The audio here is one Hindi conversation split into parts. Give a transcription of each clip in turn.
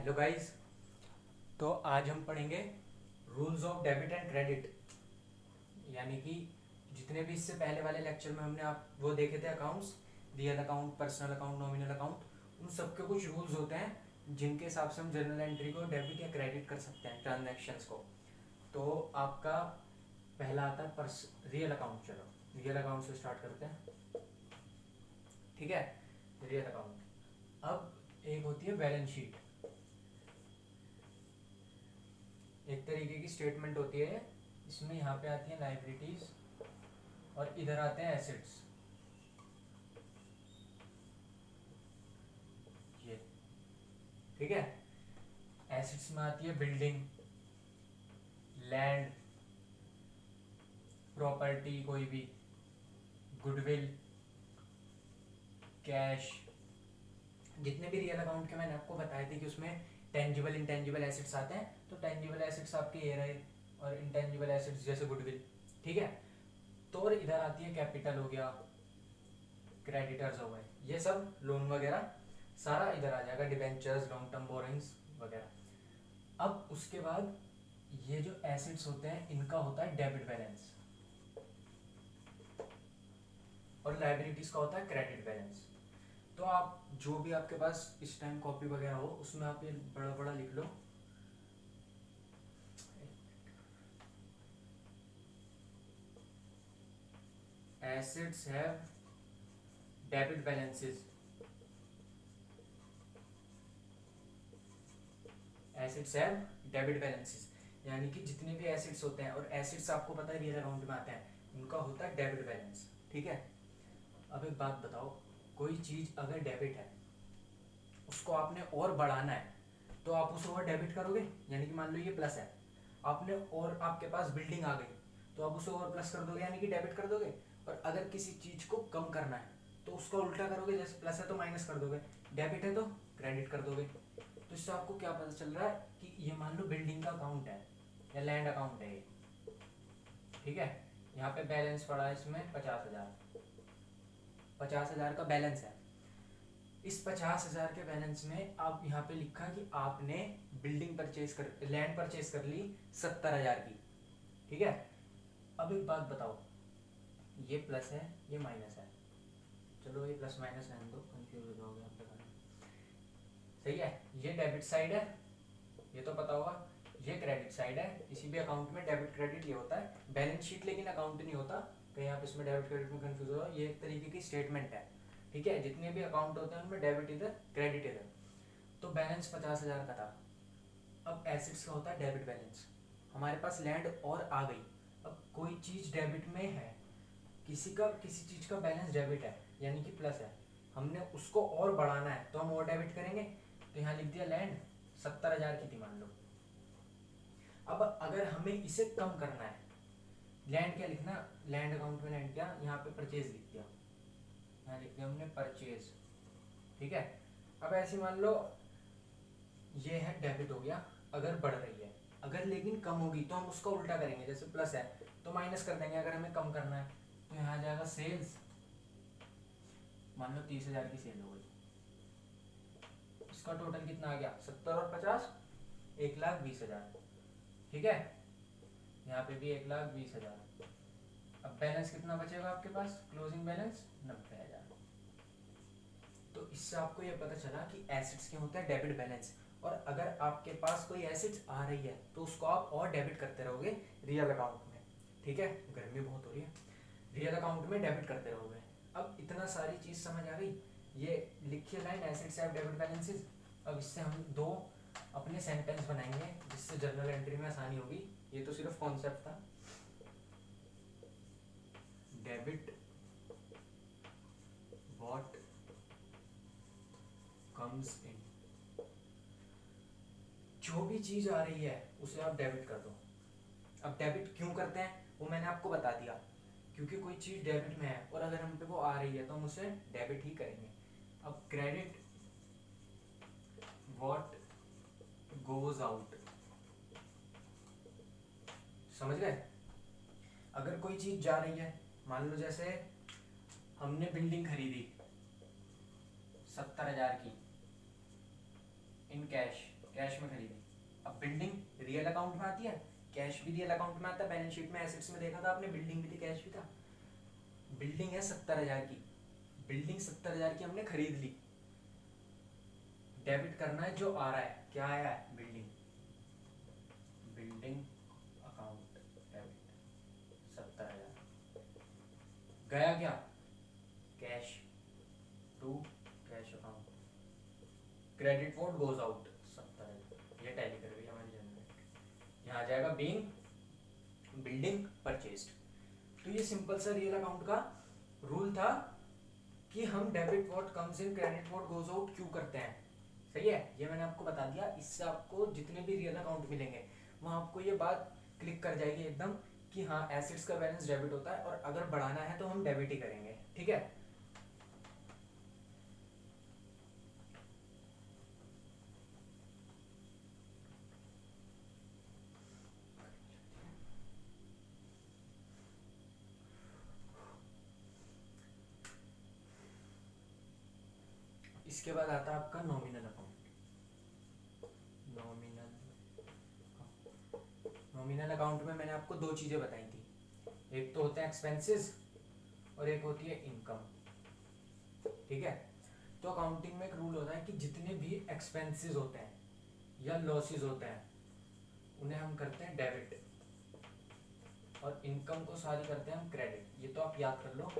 Hello guys. तो आज हम पढ़ेंगे rules of debit and credit. यानी कि जितने भी इससे पहले वाले लेक्चर में हमने आप वो देखे थे accounts, real account, personal account, nominal account, उन सब के कुछ रूल्स होते हैं जिनके हिसाब से हम जर्नल एंट्री को डेबिट या क्रेडिट कर सकते हैं, ट्रांजैक्शंस को। तो आपका पहला आता है रियल अकाउंट। चलो रियल अकाउंट से स्टार्ट करते हैं। ठीक है, रियल अकाउंट। अब एक होती है बैलेंस शीट, एक तरीके की स्टेटमेंट होती है। इसमें यहाँ पे आती है लाइबिलिटीज और इधर आते हैं एसेट्स। ये ठीक है, एसेट्स में आती है बिल्डिंग, लैंड, प्रॉपर्टी कोई भी, गुडविल, कैश। जितने भी रियल अकाउंट के मैंने आपको बताए थे कि उसमें टेंजिबल इंटेंजिबल एसेट्स आते हैं, तो टेंजिबल एसेट्स आपके ये रहे और इंटेंजिबल एसेट्स जैसे गुडविल। ठीक है, तो और इधर आती है कैपिटल हो गया, क्रेडिटर्स हो गए, ये सब लोन वगैरह सारा इधर आ जाएगा, डिबेंचर्स, लॉन्ग टर्म बोरिंग्स वगैरह। अब उसके बाद ये जो एसेट्स होते हैं इनका होता है डेबिट बैलेंस और लाइबिलिटीज का होता है क्रेडिट बैलेंस। तो आप जो भी आपके पास इस टाइम कॉपी वगैरह हो उसमें आप ये बड़ा बड़ा लिख लो। Assets have debit balances. Assets have debit balances यानी कि जितने भी एसेट्स होते हैं, और एसेट्स आपको पता है रियल अकाउंट में आते हैं, उनका होता है डेबिट बैलेंस। ठीक है, अब एक बात बताओ, कोई चीज अगर डेबिट है उसको आपने और बढ़ाना है तो आप उसे और डेबिट करोगे। यानी कि मान लो ये प्लस है, आपने और आपके पास बिल्डिंग आ गई तो आप उसे और प्लस कर दोगे, यानी कि डेबिट कर दोगे। और अगर किसी चीज को कम करना है तो उसका उल्टा करोगे, जैसे प्लस है तो माइनस कर दोगे, डेबिट है तो क्रेडिट कर दोगे। तो इससे आपको क्या पता चल रहा है कि ये मान लो बिल्डिंग का अकाउंट है या लैंड अकाउंट है ये। ठीक है, यहाँ पे बैलेंस पड़ा है इसमें 50,000, 50,000 का बैलेंस है। इस 50,000 के बैलेंस में आप यहाँ पे लिखा कि आपने बिल्डिंग परचेज कर, लैंड परचेज कर ली 70,000 की। ठीक है, अब एक बात बताओ, ये प्लस है ये माइनस है, चलो ये प्लस माइनस रहने दो, कंफ्यूज हो जाओगे आप बताना। सही है, ये डेबिट साइड है, ये तो पता होगा, ये क्रेडिट साइड है। किसी भी अकाउंट में डेबिट क्रेडिट ये होता है, बैलेंस शीट लेकिन अकाउंट नहीं होता, कहीं आप इसमें डेबिट क्रेडिट में कंफ्यूज हो। ये एक तरीके की स्टेटमेंट है। ठीक है, जितने भी अकाउंट होते हैं उनमें डेबिट इधर क्रेडिट इधर। तो बैलेंस 50,000 का था। अब एसेट्स का होता है डेबिट बैलेंस। हमारे पास लैंड और आ गई, अब कोई चीज डेबिट में है, किसी चीज का बैलेंस डेबिट है यानी कि प्लस है, हमने उसको और बढ़ाना है तो हम और डेबिट करेंगे। तो यहाँ लिख दिया लैंड 70,000 की थी मान लो। अब अगर हमें इसे कम करना है, लैंड क्या लिखना, लैंड अकाउंट में लैंड क्या, यहाँ पे परचेज लिख दिया, यहाँ लिख दिया हमने परचेज। ठीक है, अब ऐसे मान लो ये है डेबिट हो गया, अगर बढ़ रही है, अगर लेकिन कम होगी तो हम उसका उल्टा करेंगे, जैसे प्लस है तो माइनस कर देंगे अगर हमें कम करना है। तो यहाँ जाएगा सेल्स, मान लो 30,000 की सेल हो गई, इसका टोटल कितना आ गया, 70 और 50, 1,20,000। ठीक है, यहाँ पे भी 1,20,000। अब बैलेंस कितना बचेगा आपके पास, क्लोजिंग बैलेंस 90,000। तो इससे आपको ये पता चला कि एसेट्स के होता है डेबिट बैलेंस, और अगर आपके पास कोई एसेट्स आ रही है तो उसको आप और डेबिट करते रहोगे रियल अकाउंट में। ठीक है, गर्मी बहुत हो रही है, रियल अकाउंट में डेबिट करते रहोगे। अब इतना सारी चीज समझ आ गई, ये लिखिए line assets have debit balances. अब इससे हम दो अपने सेंटेंस बनाएंगे जिससे जर्नल एंट्री में आसानी होगी। ये तो सिर्फ कॉन्सेप्ट था। डेबिट व्हाट कम्स इन, जो भी चीज आ रही है उसे आप डेबिट कर दो। अब डेबिट क्यों करते हैं वो मैंने आपको बता दिया, क्योंकि कोई चीज डेबिट में है और अगर हम पे वो आ रही है तो हम उसे डेबिट ही करेंगे। अब क्रेडिट व्हाट गोज आउट, समझ गए। अगर कोई चीज जा रही है, मान लो जैसे हमने बिल्डिंग खरीदी 70,000 की इन कैश, कैश में खरीदी। अब बिल्डिंग रियल अकाउंट में आती है, कैश भी रियल अकाउंट में आता है। बैलेंस शीट में एसेट्स में देखा था आपने, बिल्डिंग भी थी कैश भी था। बिल्डिंग है 70,000 की, बिल्डिंग 70,000 की हमने खरीद ली। डेबिट करना है जो आ रहा है, क्या आया है, बिल्डिंग, बिल्डिंग अकाउंट डेबिट 70,000। गया क्या, cash to cash account. Credit what goes out 70,000। ये टैली कर गई हमारी जनरेट। यहाँ आ जाएगा बीइंग बिल्डिंग परचेज्ड। तो ये सिंपल सा रियल अकाउंट का रूल था कि हम debit what comes in credit what goes out क्यों करते हैं। सही है, ये मैंने आपको बता दिया। इससे आपको जितने भी रियल अकाउंट मिलेंगे वहाँ आपको ये बात क्लिक कर जाएगी एकदम कि हाँ एसेट्स का बैलेंस डेबिट होता है, और अगर बढ़ाना है तो हम डेबिट ही करेंगे। ठीक है, इसके बाद आता है आपका नॉमिनल अकाउंट। नॉमिनल अकाउंट में मैंने आपको दो चीजें बताई थी, एक तो होते हैं एक्सपेंसेस और एक होती है इनकम। ठीक है, तो अकाउंटिंग में एक रूल होता है कि जितने भी एक्सपेंसेस होते हैं या लॉसेस होते हैं उन्हें हम करते हैं डेबिट, और इनकम को सारी करते हैं हम क्रेडिट। ये तो आप याद कर लो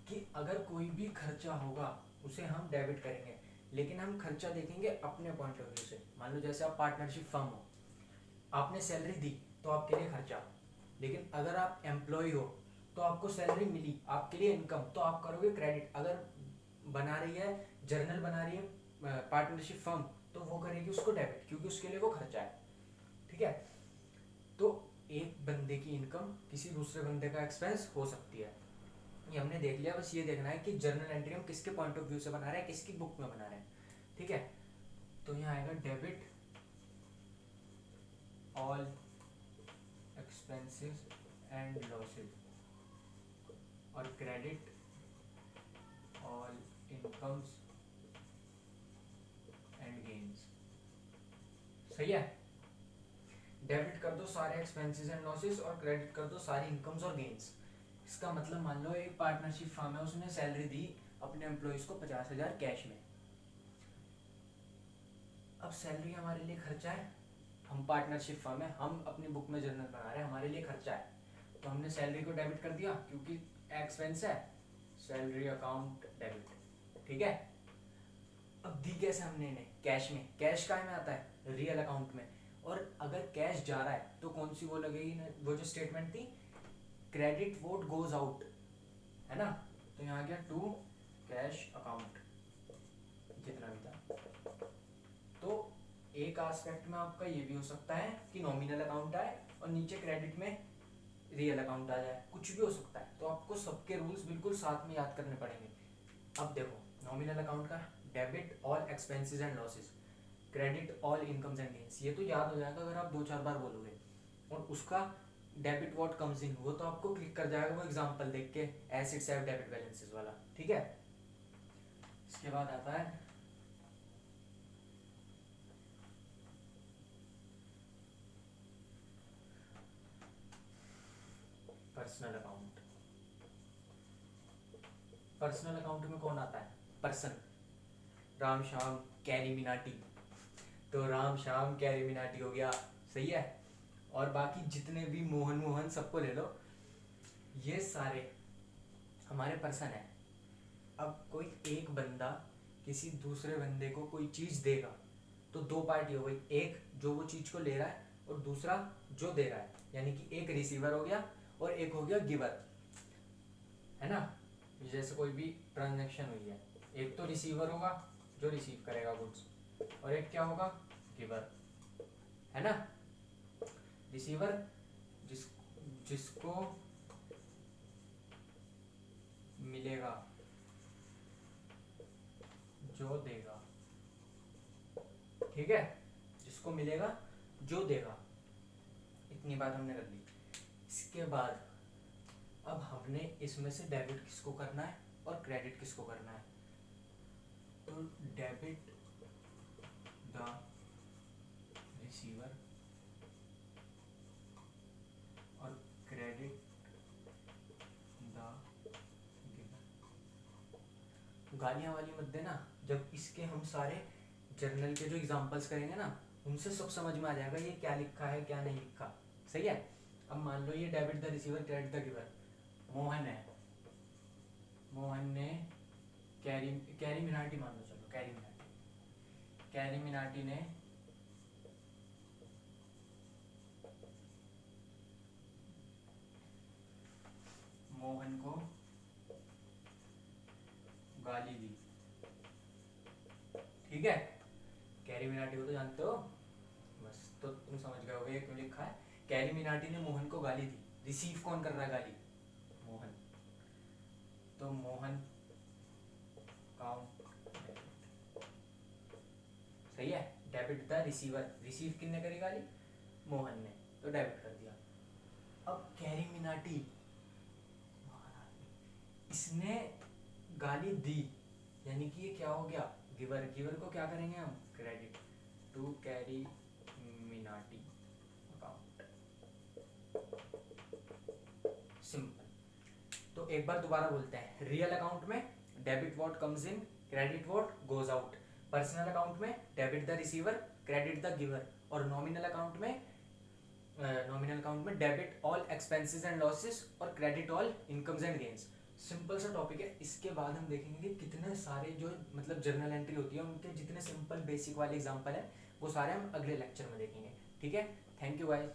कि अगर कोई भी खर्चा होगा उसे हम डेबिट करेंगे, लेकिन हम खर्चा देखेंगे अपने पॉइंट ऑफ व्यू से। मान लो जैसे आप पार्टनरशिप फर्म हो, आपने सैलरी दी तो आपके लिए खर्चा, लेकिन अगर आप एम्प्लॉय हो तो आपको सैलरी मिली, आपके लिए इनकम, तो आप करोगे क्रेडिट। अगर बना रही है जर्नल बना रही है पार्टनरशिप फर्म, तो वो करेगी उसको डेबिट, क्योंकि उसके लिए वो खर्चा है। ठीक है, तो एक बंदे की इनकम किसी दूसरे बंदे का एक्सपेंस हो सकती है, ये हमने देख लिया। बस ये देखना है कि जर्नल एंट्री हम किसके पॉइंट ऑफ व्यू से बना रहे हैं, किसकी बुक में बना रहे हैं। ठीक है, तो यहाँ आएगा debit all expenses and losses, और credit all incomes and gains. सही है, डेबिट कर दो सारे एक्सपेंसेस एंड लॉसेस और क्रेडिट कर दो सारी इनकम्स और गेन्स। इसका मतलब मान लो एक पार्टनरशिप फर्म है, उसने सैलरी दी अपने एम्प्लॉयज को 50,000 कैश में। अब सैलरी हमारे लिए खर्चा है, हम पार्टनरशिप फर्म है, हम अपनी बुक में जर्नल बना रहे हैं, हमारे लिए खर्चा है, तो हमने सैलरी को डेबिट कर दिया क्योंकि एक्सपेंस है, सैलरी अकाउंट डेबिट। ठीक है, अब दी कैसे हमने इन्हें, कैश में। कैश का में आता है रियल अकाउंट में, और अगर कैश जा रहा है तो कौन सी वो लगेगी, वो जो स्टेटमेंट थी क्रेडिट वोट गोज आउट, है ना। तो यहाँ गया टू कैश अकाउंट जितना भी था। तो एक एस्पेक्ट में आपका ये भी हो सकता है कि नॉमिनल अकाउंट आए और नीचे क्रेडिट में रियल अकाउंट आ जाए, कुछ भी हो सकता है। तो आपको सबके रूल्स बिल्कुल साथ में याद करने पड़ेंगे। अब देखो नॉमिनल अकाउंट का debit all expenses and losses, credit all incomes and gains, ये तो याद हो जाएगा अगर आप 2-4 बार बोलोगे। और उसका डेबिट व्हाट कम्स इन, वो तो आपको क्लिक कर जाएगा वो एग्जांपल देख के, एसेट्स हैव डेबिट बैलेंसेस वाला। ठीक है, इसके बाद आता है पर्सनल अकाउंट। पर्सनल अकाउंट में कौन आता है, पर्सन, राम श्याम कैरी मिनाटी। तो राम श्याम कैरी मिनाटी हो गया, सही है। और बाकी जितने भी मोहन मोहन सबको ले लो, ये सारे हमारे पर्सन है। अब कोई एक बंदा किसी दूसरे बंदे को कोई चीज देगा तो दो पार्टी हो गई, एक जो वो चीज को ले रहा है और दूसरा जो दे रहा है, यानी कि एक रिसीवर हो गया और एक हो गया गिवर, है ना। जैसे कोई भी ट्रांजैक्शन हुई है, एक तो रिसीवर होगा जो रिसीव करेगा गुड्स, और एक क्या होगा, गिवर, है ना। रिसीवर जिसको मिलेगा जो देगा, ठीक है, जिसको मिलेगा जो देगा। इतनी बात हमने कर ली। इसके बाद अब हमने इसमें से डेबिट किसको करना है और क्रेडिट किसको करना है। तो डेबिट द गालियाँ वाली मत देना, जब इसके हम सारे जर्नल के जो एग्जांपल्स करेंगे ना उनसे सब समझ में आ जाएगा ये क्या लिखा है क्या नहीं लिखा। सही है। अब मान लो ये debit the receiver credit the giver, Mohan है, मोहन ने कैरी कैरी मिनाटी मान लो, चलो कैरी मिनाटी ने मोहन को गाली दी। ठीक है, कैरी मिनाटी को तो जानते हो, बस तो तुम समझ गए होगे क्यों लिखा है। कैरी मिनाटी ने मोहन को गाली दी, रिसीव कौन कर रहा है गाली, मोहन, तो मोहन काउंट। सही है, डेबिट द रिसीवर, रिसीव किसने करी गाली, मोहन ने, तो डेबिट कर दिया। अब कैरी मिनाटी इसने गाली दी, यानी कि ये क्या हो गया, गिवर, गिवर को क्या करेंगे हम, credit to Carry Minati account. Simple. तो एक बार दोबारा बोलते हैं, रियल अकाउंट में debit what comes in, credit what goes out. Personal account में debit the receiver credit the giver, और नॉमिनल अकाउंट में debit all expenses and losses और credit all incomes and gains. Simple सा टॉपिक है। इसके बाद हम देखेंगे कि कितने सारे जो मतलब जर्नल एंट्री होती है उनके जितने सिंपल बेसिक वाले एग्जांपल है वो सारे हम अगले लेक्चर में देखेंगे। ठीक है, थैंक यू गाइस।